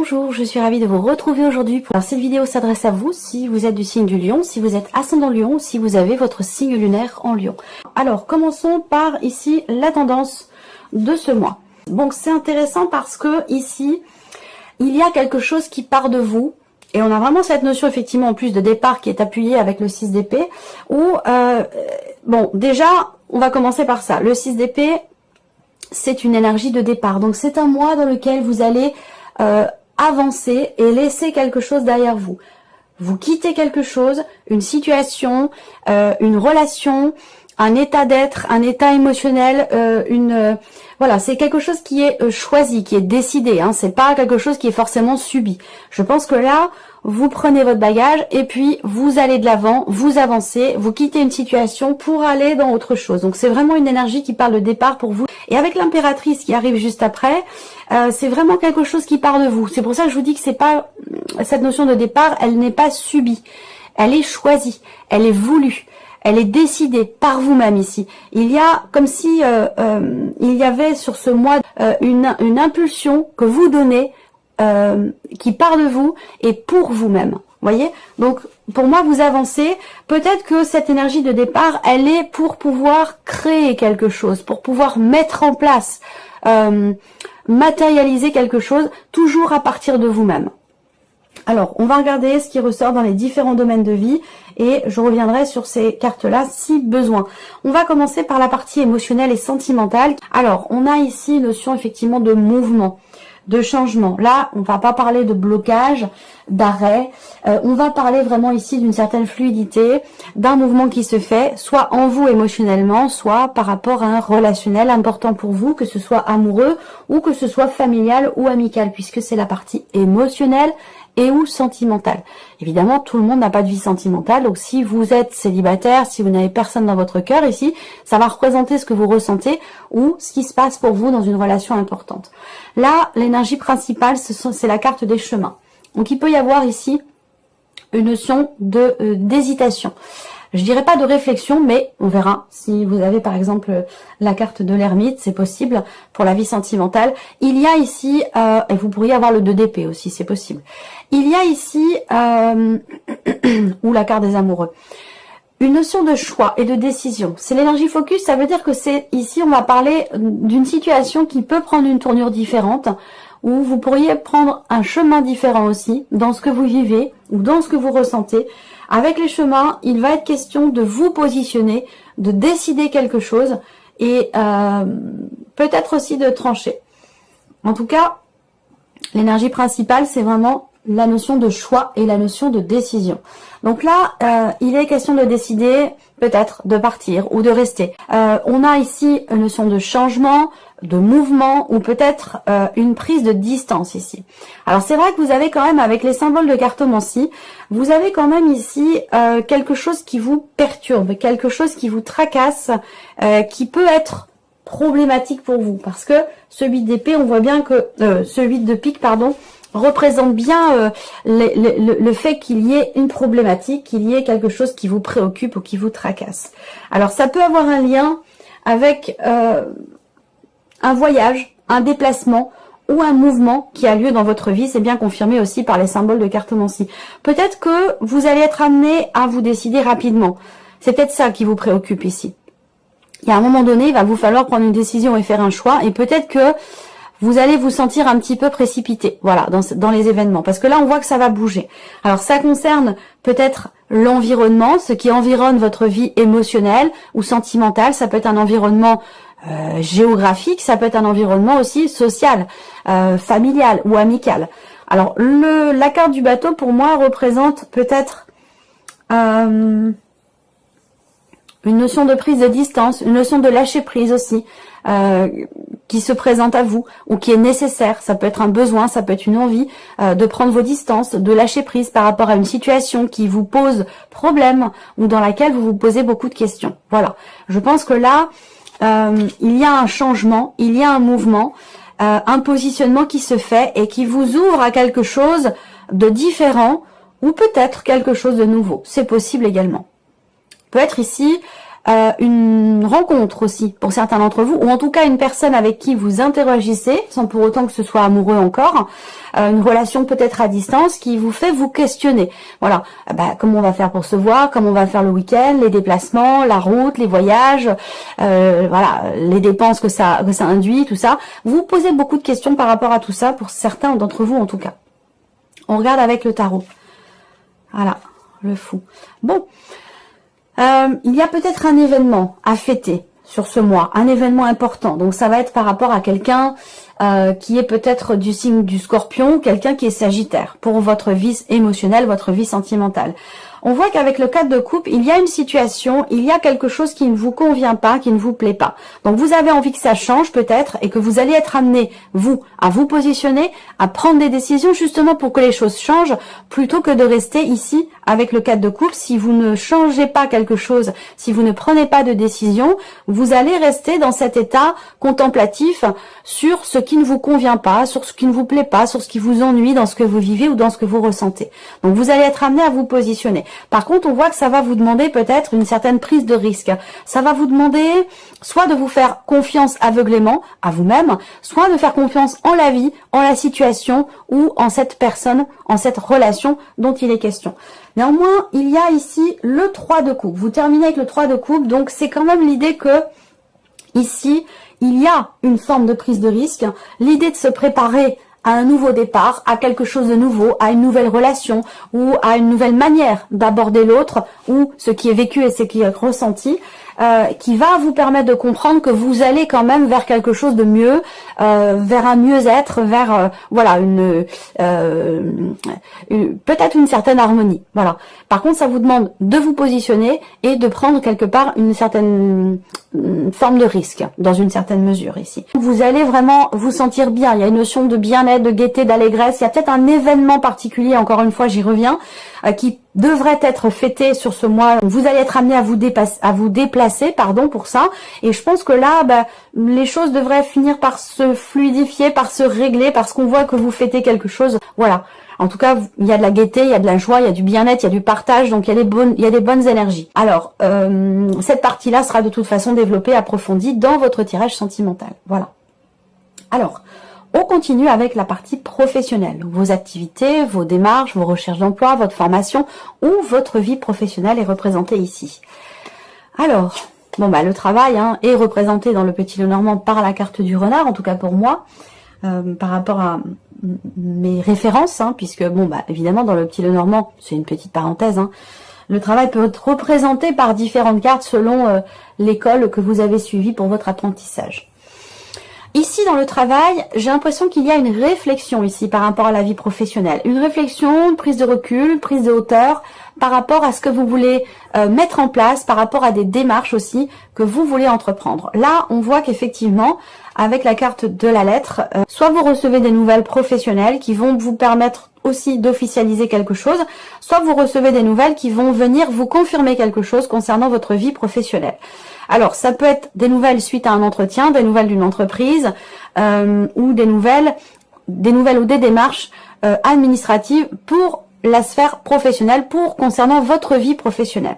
Bonjour, je suis ravie de vous retrouver aujourd'hui. Alors, cette vidéo s'adresse à vous si vous êtes du signe du Lion, si vous êtes ascendant Lion, si vous avez votre signe lunaire en Lion. Alors, commençons par ici la tendance de ce mois. Donc, c'est intéressant parce que ici, il y a quelque chose qui part de vous. Et on a vraiment cette notion, effectivement, en plus de départ qui est appuyée avec le 6 d'épée. Où, bon, déjà, on va commencer par ça. Le 6 d'épée, c'est une énergie de départ. Donc, c'est un mois dans lequel vous allez avancer et laisser quelque chose derrière vous. Vous quittez quelque chose, une situation, une relation, un état d'être, un état émotionnel, voilà, c'est quelque chose qui est choisi, qui est décidé, hein, c'est pas quelque chose qui est forcément subi. Je pense que là, vous prenez votre bagage et puis vous allez de l'avant, vous avancez, vous quittez une situation pour aller dans autre chose. Donc c'est vraiment une énergie qui parle de départ pour vous. Et avec l'impératrice qui arrive juste après, c'est vraiment quelque chose qui part de vous. C'est pour ça que je vous dis que c'est pas cette notion de départ, elle n'est pas subie, elle est choisie, elle est voulue. Elle est décidée par vous-même ici. Il y a comme si il y avait sur ce mois une impulsion que vous donnez qui part de vous et pour vous-même. Voyez? Donc pour moi vous avancez. Peut-être que cette énergie de départ, elle est pour pouvoir créer quelque chose, pour pouvoir mettre en place, matérialiser quelque chose, toujours à partir de vous-même. Alors, on va regarder ce qui ressort dans les différents domaines de vie et je reviendrai sur ces cartes-là si besoin. On va commencer par la partie émotionnelle et sentimentale. Alors, on a ici une notion effectivement de mouvement, de changement. Là, on va pas parler de blocage, d'arrêt. On va parler vraiment ici d'une certaine fluidité, d'un mouvement qui se fait, soit en vous émotionnellement, soit par rapport à un relationnel important pour vous, que ce soit amoureux ou que ce soit familial ou amical, puisque c'est la partie émotionnelle et ou sentimentale. Évidemment, tout le monde n'a pas de vie sentimentale, donc si vous êtes célibataire, si vous n'avez personne dans votre cœur ici, ça va représenter ce que vous ressentez ou ce qui se passe pour vous dans une relation importante. Là, l'énergie principale, c'est la carte des chemins. Donc il peut y avoir ici une notion de d'hésitation. Je dirais pas de réflexion, mais on verra. Si vous avez par exemple la carte de l'ermite, c'est possible pour la vie sentimentale. Il y a ici, et vous pourriez avoir le 2 d'épée aussi, c'est possible. Il y a ici, ou la carte des amoureux, une notion de choix et de décision. C'est l'énergie focus, ça veut dire que c'est ici, on va parler d'une situation qui peut prendre une tournure différente, où vous pourriez prendre un chemin différent aussi, dans ce que vous vivez, ou dans ce que vous ressentez. Avec les chemins, il va être question de vous positionner, de décider quelque chose, et peut-être aussi de trancher. En tout cas, l'énergie principale, c'est vraiment la notion de choix et la notion de décision. Donc là, il est question de décider peut-être de partir ou de rester. On a ici une notion de changement, de mouvement ou peut-être une prise de distance ici. Alors c'est vrai que vous avez quand même, avec les symboles de cartomancie, vous avez quand même ici quelque chose qui vous perturbe, quelque chose qui vous tracasse, qui peut être problématique pour vous. Parce que ce 8 d'épée, on voit bien que, ce 8 de pique, pardon, représente bien le fait qu'il y ait une problématique, qu'il y ait quelque chose qui vous préoccupe ou qui vous tracasse. Alors ça peut avoir un lien avec un voyage, un déplacement ou un mouvement qui a lieu dans votre vie. C'est bien confirmé aussi par les symboles de cartomancie. Peut-être que vous allez être amené à vous décider rapidement. C'est peut-être ça qui vous préoccupe ici. Il y a un moment donné, il va vous falloir prendre une décision et faire un choix, et peut-être que vous allez vous sentir un petit peu précipité, voilà, dans les événements, parce que là, on voit que ça va bouger. Alors, ça concerne peut-être l'environnement, ce qui environne votre vie émotionnelle ou sentimentale. Ça peut être un environnement géographique, ça peut être un environnement aussi social, familial ou amical. Alors, la carte du bateau, pour moi, représente peut-être une notion de prise de distance, une notion de lâcher prise aussi, qui se présente à vous ou qui est nécessaire. Ça peut être un besoin, ça peut être une envie de prendre vos distances, de lâcher prise par rapport à une situation qui vous pose problème ou dans laquelle vous vous posez beaucoup de questions. Voilà. Je pense que là, il y a un changement, il y a un mouvement, un positionnement qui se fait et qui vous ouvre à quelque chose de différent ou peut-être quelque chose de nouveau. C'est possible également. Peut être ici une rencontre aussi pour certains d'entre vous, ou en tout cas une personne avec qui vous interagissez, sans pour autant que ce soit amoureux encore, une relation peut-être à distance qui vous fait vous questionner. Voilà, comment on va faire pour se voir, comment on va faire le week-end, les déplacements, la route, les voyages, voilà, les dépenses que ça induit, tout ça. Vous vous posez beaucoup de questions par rapport à tout ça, pour certains d'entre vous en tout cas. On regarde avec le tarot. Voilà, le fou. Bon. Il y a peut-être un événement à fêter sur ce mois, un événement important. Donc ça va être par rapport à quelqu'un qui est peut-être du signe du Scorpion, quelqu'un qui est Sagittaire, pour votre vie émotionnelle, votre vie sentimentale. On voit qu'avec le 4 de coupe, il y a une situation, il y a quelque chose qui ne vous convient pas, qui ne vous plaît pas. Donc vous avez envie que ça change peut-être et que vous allez être amené, vous, à vous positionner, à prendre des décisions justement pour que les choses changent, plutôt que de rester ici avec le 4 de coupe. Si vous ne changez pas quelque chose, si vous ne prenez pas de décision, vous allez rester dans cet état contemplatif sur ce qui ne vous convient pas, sur ce qui ne vous plaît pas, sur ce qui vous ennuie dans ce que vous vivez ou dans ce que vous ressentez. Donc vous allez être amené à vous positionner. Par contre, on voit que ça va vous demander peut-être une certaine prise de risque. Ça va vous demander soit de vous faire confiance aveuglément à vous-même, soit de faire confiance en la vie, en la situation ou en cette personne, en cette relation dont il est question. Néanmoins, il y a ici le 3 de coupe. Vous terminez avec le 3 de coupe, donc c'est quand même l'idée que ici, il y a une forme de prise de risque, l'idée de se préparer à un nouveau départ, à quelque chose de nouveau, à une nouvelle relation ou à une nouvelle manière d'aborder l'autre ou ce qui est vécu et ce qui est ressenti, qui va vous permettre de comprendre que vous allez quand même vers quelque chose de mieux, vers un mieux-être, vers voilà peut-être une certaine harmonie. Voilà. Par contre, ça vous demande de vous positionner et de prendre quelque part une certaine forme de risque, dans une certaine mesure ici. Vous allez vraiment vous sentir bien. Il y a une notion de bien-être, de gaieté, d'allégresse. Il y a peut-être un événement particulier, encore une fois, j'y reviens, qui devrait être fêté sur ce mois. Vous allez être amené à vous déplacer, pour ça. Et je pense que là, les choses devraient finir par se fluidifier, par se régler, parce qu'on voit que vous fêtez quelque chose. Voilà. En tout cas, il y a de la gaieté, il y a de la joie, il y a du bien-être, il y a du partage, donc il y a des bonnes énergies. Alors, cette partie-là sera de toute façon développée, approfondie dans votre tirage sentimental. Voilà. Alors, on continue avec la partie professionnelle. Vos activités, vos démarches, vos recherches d'emploi, votre formation ou votre vie professionnelle est représentée ici. Alors, le travail est représenté dans le petit Lenormand par la carte du renard, en tout cas pour moi, par rapport à mes références, puisque évidemment dans le petit Lenormand, c'est une petite parenthèse, le travail peut être représenté par différentes cartes selon l'école que vous avez suivie pour votre apprentissage. Ici, dans le travail, j'ai l'impression qu'il y a une réflexion ici par rapport à la vie professionnelle. Une réflexion, une prise de recul, prise de hauteur par rapport à ce que vous voulez mettre en place, par rapport à des démarches aussi que vous voulez entreprendre. Là, on voit qu'effectivement, avec la carte de la lettre, soit vous recevez des nouvelles professionnelles qui vont vous permettre aussi d'officialiser quelque chose, soit vous recevez des nouvelles qui vont venir vous confirmer quelque chose concernant votre vie professionnelle. Alors, ça peut être des nouvelles suite à un entretien, des nouvelles d'une entreprise, ou des nouvelles ou des démarches administratives pour la sphère professionnelle, concernant votre vie professionnelle.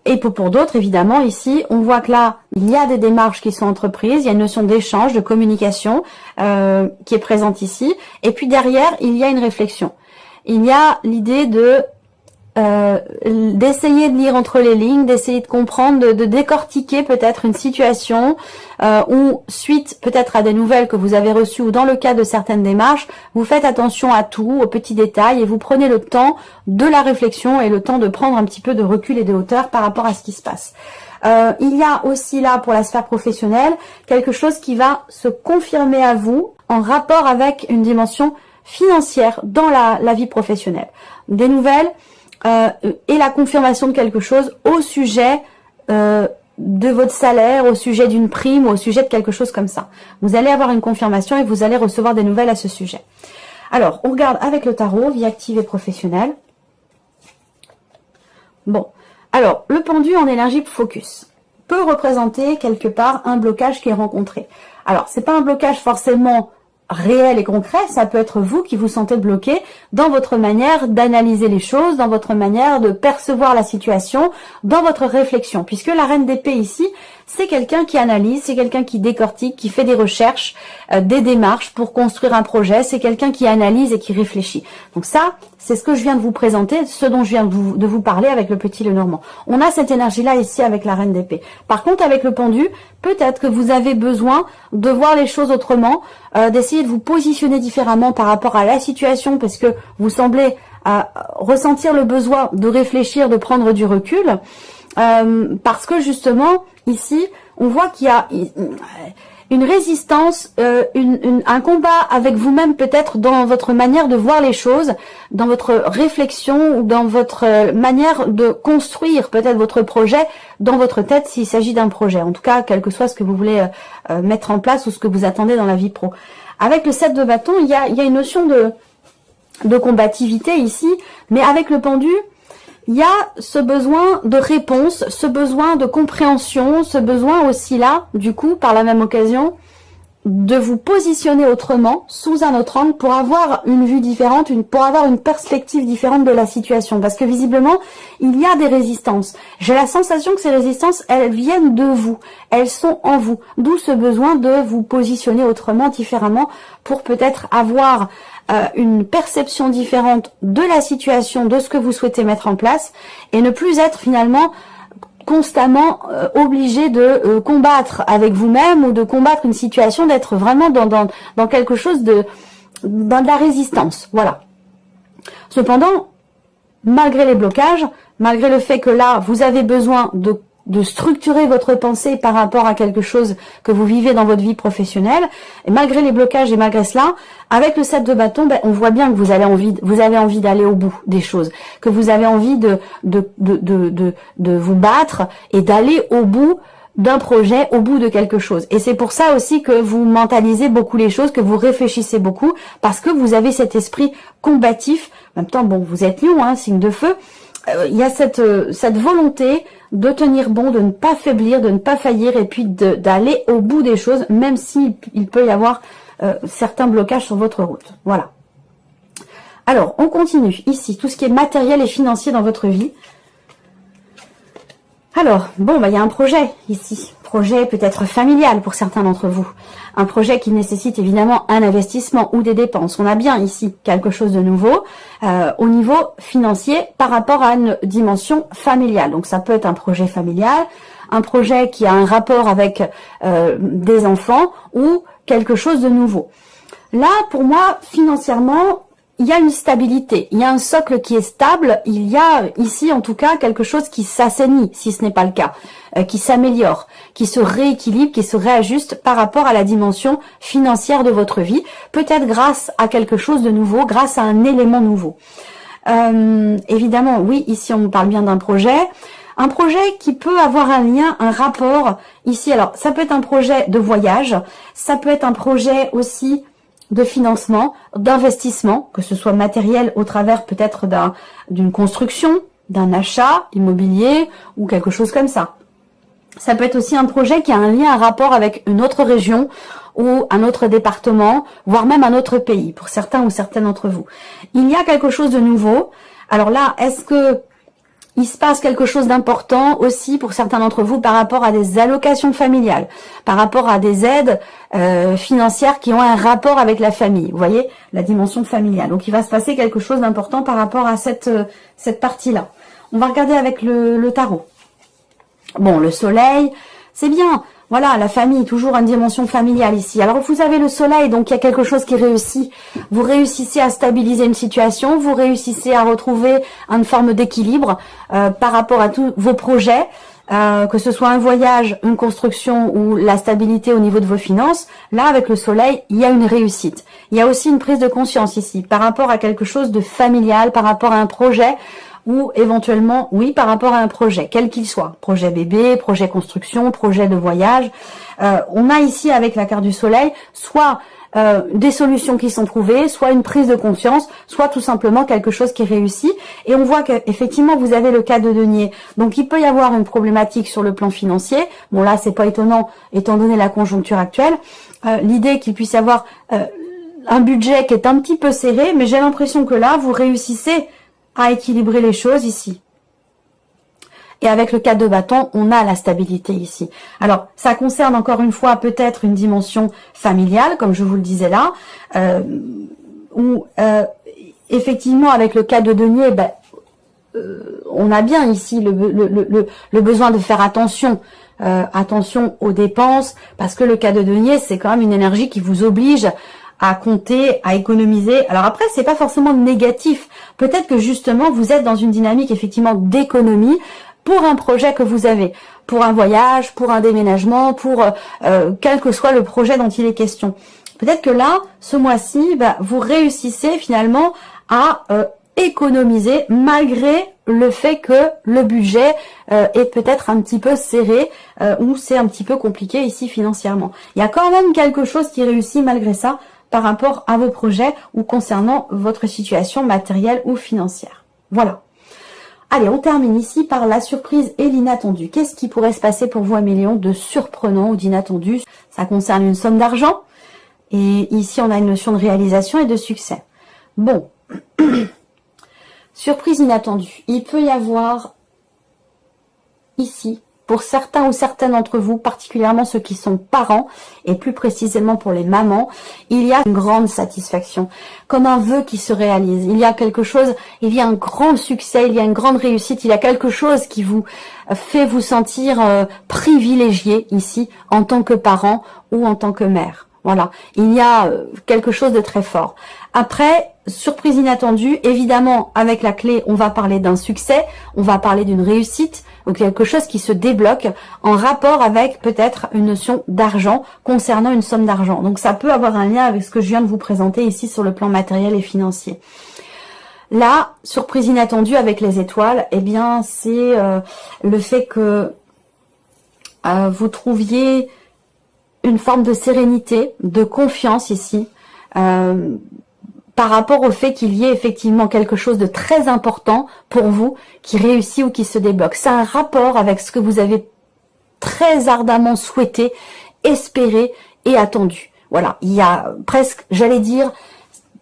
Et pour d'autres, évidemment, ici, on voit que là, il y a des démarches qui sont entreprises, il y a une notion d'échange, de communication qui est présente ici, et puis derrière, il y a une réflexion. Il y a l'idée d'essayer de lire entre les lignes, d'essayer de comprendre, de décortiquer peut-être une situation ou suite peut-être à des nouvelles que vous avez reçues ou dans le cas de certaines démarches, vous faites attention à tout, aux petits détails et vous prenez le temps de la réflexion et le temps de prendre un petit peu de recul et de hauteur par rapport à ce qui se passe. Il y a aussi là pour la sphère professionnelle quelque chose qui va se confirmer à vous en rapport avec une dimension financière dans la vie professionnelle. Des nouvelles et la confirmation de quelque chose au sujet de votre salaire, au sujet d'une prime ou au sujet de quelque chose comme ça. Vous allez avoir une confirmation et vous allez recevoir des nouvelles à ce sujet. Alors, on regarde avec le tarot, vie active et professionnelle. Bon, alors, le pendu en énergie focus peut représenter quelque part un blocage qui est rencontré. Alors, c'est pas un blocage forcément réel et concret, ça peut être vous qui vous sentez bloqué dans votre manière d'analyser les choses, dans votre manière de percevoir la situation, dans votre réflexion. Puisque la reine d'épée ici, c'est quelqu'un qui analyse, c'est quelqu'un qui décortique, qui fait des recherches, des démarches pour construire un projet, c'est quelqu'un qui analyse et qui réfléchit. Donc ça, c'est ce que je viens de vous présenter, ce dont je viens de vous parler avec le petit Lenormand. On a cette énergie-là ici avec la reine d'épée. Par contre, avec le pendu, peut-être que vous avez besoin de voir les choses autrement, d'essayer de vous positionner différemment par rapport à la situation, parce que vous semblez ressentir le besoin de réfléchir, de prendre du recul, parce que justement, ici, on voit qu'il y a une résistance, un combat avec vous-même peut-être dans votre manière de voir les choses, dans votre réflexion ou dans votre manière de construire peut-être votre projet dans votre tête s'il s'agit d'un projet. En tout cas, quel que soit ce que vous voulez mettre en place ou ce que vous attendez dans la vie pro. Avec le 7 de bâton, il y a une notion de combativité ici, mais avec le pendu, il y a ce besoin de réponse, ce besoin de compréhension, ce besoin aussi là, du coup, par la même occasion, de vous positionner autrement, sous un autre angle, pour avoir une vue différente, pour avoir une perspective différente de la situation. Parce que visiblement, il y a des résistances. J'ai la sensation que ces résistances, elles viennent de vous. Elles sont en vous. D'où ce besoin de vous positionner autrement, différemment, pour peut-être avoir une perception différente de la situation, de ce que vous souhaitez mettre en place, et ne plus être finalement constamment obligé de combattre avec vous-même ou de combattre une situation, d'être vraiment dans quelque chose dans de la résistance. Voilà. Cependant, malgré les blocages, malgré le fait que là, vous avez besoin de structurer votre pensée par rapport à quelque chose que vous vivez dans votre vie professionnelle, et malgré les blocages et malgré cela, avec le 7 de bâton, on voit bien que vous avez envie d'aller au bout des choses, que vous avez envie de vous battre et d'aller au bout d'un projet, au bout de quelque chose. Et c'est pour ça aussi que vous mentalisez beaucoup les choses, que vous réfléchissez beaucoup, parce que vous avez cet esprit combatif. En même temps, bon, vous êtes lion, hein, signe de feu. Il y a cette volonté de tenir bon, de ne pas faiblir, de ne pas faillir, et puis d'aller au bout des choses, même s'il peut y avoir certains blocages sur votre route. Voilà. Alors, on continue. Ici, tout ce qui est matériel et financier dans votre vie. Alors, bon, il y a un projet ici. Projet peut-être familial pour certains d'entre vous. Un projet qui nécessite évidemment un investissement ou des dépenses. On a bien ici quelque chose de nouveau au niveau financier par rapport à une dimension familiale. Donc ça peut être un projet familial, un projet qui a un rapport avec des enfants ou quelque chose de nouveau. Là, pour moi, financièrement, il y a une stabilité, il y a un socle qui est stable, il y a ici en tout cas quelque chose qui s'assainit, si ce n'est pas le cas, qui s'améliore, qui se rééquilibre, qui se réajuste par rapport à la dimension financière de votre vie, peut-être grâce à quelque chose de nouveau, grâce à un élément nouveau. Évidemment, oui, ici on parle bien d'un projet qui peut avoir un lien, un rapport ici. Alors, ça peut être un projet de voyage, ça peut être un projet aussi de financement, d'investissement, que ce soit matériel au travers peut-être d'une construction, d'un achat immobilier ou quelque chose comme ça. Ça peut être aussi un projet qui a un lien, un rapport avec une autre région ou un autre département, voire même un autre pays, pour certains ou certaines d'entre vous. Il y a quelque chose de nouveau. Alors là, est-ce que il se passe quelque chose d'important aussi pour certains d'entre vous par rapport à des allocations familiales, par rapport à des aides financières qui ont un rapport avec la famille. Vous voyez, la dimension familiale. Donc, il va se passer quelque chose d'important par rapport à cette partie-là. On va regarder avec le tarot. Bon, le soleil, c'est bien. Voilà, la famille, toujours une dimension familiale ici. Alors, vous avez le soleil, donc il y a quelque chose qui réussit. Vous réussissez à stabiliser une situation, vous réussissez à retrouver une forme d'équilibre par rapport à tous vos projets, que ce soit un voyage, une construction ou la stabilité au niveau de vos finances. Là, avec le soleil, il y a une réussite. Il y a aussi une prise de conscience ici par rapport à quelque chose de familial, par rapport à un projet, ou éventuellement, oui, par rapport à un projet, quel qu'il soit. Projet bébé, projet construction, projet de voyage. On a ici, avec la carte du soleil, soit des solutions qui sont trouvées, soit une prise de conscience, soit tout simplement quelque chose qui réussit. Et on voit qu'effectivement, vous avez le cas de denier. Donc, il peut y avoir une problématique sur le plan financier. Bon, là, c'est pas étonnant, étant donné la conjoncture actuelle. L'idée qu'il puisse y avoir un budget qui est un petit peu serré, mais j'ai l'impression que là, vous réussissez à équilibrer les choses ici. Et avec le 4 de bâton, on a la stabilité ici. Alors, ça concerne encore une fois peut-être une dimension familiale, comme je vous le disais là, où effectivement avec le 4 de denier, ben, on a bien ici le besoin de faire attention. Attention aux dépenses, parce que le 4 de denier, c'est quand même une énergie qui vous oblige à compter, à économiser. Alors après, c'est pas forcément négatif. Peut-être que justement, vous êtes dans une dynamique effectivement d'économie pour un projet que vous avez, pour un voyage, pour un déménagement, pour quel que soit le projet dont il est question. Peut-être que là, ce mois-ci, bah, vous réussissez finalement à économiser malgré le fait que le budget est peut-être un petit peu serré ou c'est un petit peu compliqué ici financièrement. Il y a quand même quelque chose qui réussit malgré ça par rapport à vos projets ou concernant votre situation matérielle ou financière. Voilà. Allez, on termine ici par la surprise et l'inattendu. Qu'est-ce qui pourrait se passer pour vous, Amélion, de surprenant ou d'inattendu? Ça concerne une somme d'argent et ici on a une notion de réalisation et de succès. Bon. Surprise inattendue. Il peut y avoir ici, pour certains ou certaines d'entre vous, particulièrement ceux qui sont parents, et plus précisément pour les mamans, il y a une grande satisfaction, comme un vœu qui se réalise. Il y a quelque chose, il y a un grand succès, il y a une grande réussite, il y a quelque chose qui vous fait vous sentir privilégié ici, en tant que parent ou en tant que mère. Voilà, il y a quelque chose de très fort. Après, surprise inattendue, évidemment, avec la clé, on va parler d'un succès, on va parler d'une réussite, donc quelque chose qui se débloque en rapport avec peut-être une notion d'argent concernant une somme d'argent. Donc ça peut avoir un lien avec ce que je viens de vous présenter ici sur le plan matériel et financier. Là, surprise inattendue avec les étoiles, eh bien, c'est le fait que vous trouviez une forme de sérénité, de confiance ici, par rapport au fait qu'il y ait effectivement quelque chose de très important pour vous qui réussit ou qui se débloque. C'est un rapport avec ce que vous avez très ardemment souhaité, espéré et attendu. Voilà, il y a presque, j'allais dire,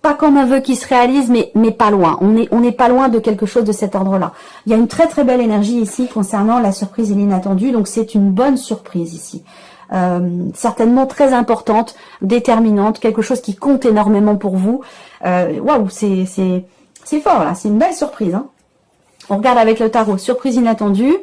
pas comme un vœu qui se réalise, mais pas loin. On n'est pas loin de quelque chose de cet ordre-là. Il y a une très très belle énergie ici concernant la surprise et l'inattendu, donc c'est une bonne surprise ici. Certainement très importante, déterminante, quelque chose qui compte énormément pour vous. Waouh, c'est fort là, c'est une belle surprise. Hein. On regarde avec le tarot, surprise inattendue.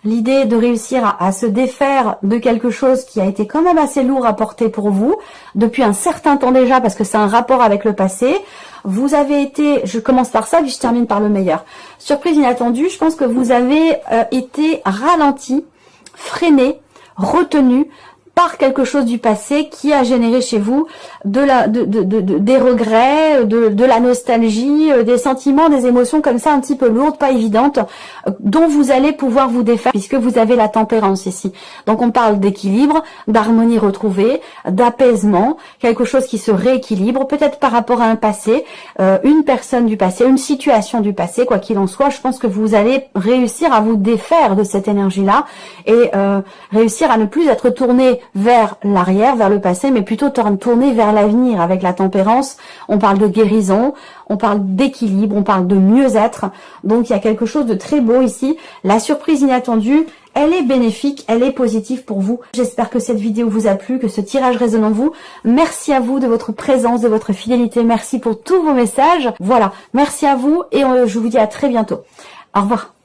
L'idée de réussir à se défaire de quelque chose qui a été quand même assez lourd à porter pour vous, depuis un certain temps déjà, parce que c'est un rapport avec le passé. Vous avez été, je commence par ça, puis je termine par le meilleur. Surprise inattendue, je pense que vous avez été ralenti, freiné, retenu par quelque chose du passé qui a généré chez vous des regrets, de la nostalgie, des sentiments, des émotions comme ça un petit peu lourdes, pas évidentes, dont vous allez pouvoir vous défaire puisque vous avez la tempérance ici. Donc on parle d'équilibre, d'harmonie retrouvée, d'apaisement, quelque chose qui se rééquilibre, peut-être par rapport à un passé, une personne du passé, une situation du passé, quoi qu'il en soit, je pense que vous allez réussir à vous défaire de cette énergie-là et réussir à ne plus être tourné vers l'arrière, vers le passé, mais plutôt tourner vers l'avenir avec la tempérance. On parle de guérison, on parle d'équilibre, on parle de mieux-être. Donc il y a quelque chose de très beau ici. La surprise inattendue, elle est bénéfique, elle est positive pour vous. J'espère que cette vidéo vous a plu, que ce tirage résonne en vous. Merci à vous de votre présence, de votre fidélité. Merci pour tous vos messages. Voilà, merci à vous et je vous dis à très bientôt. Au revoir.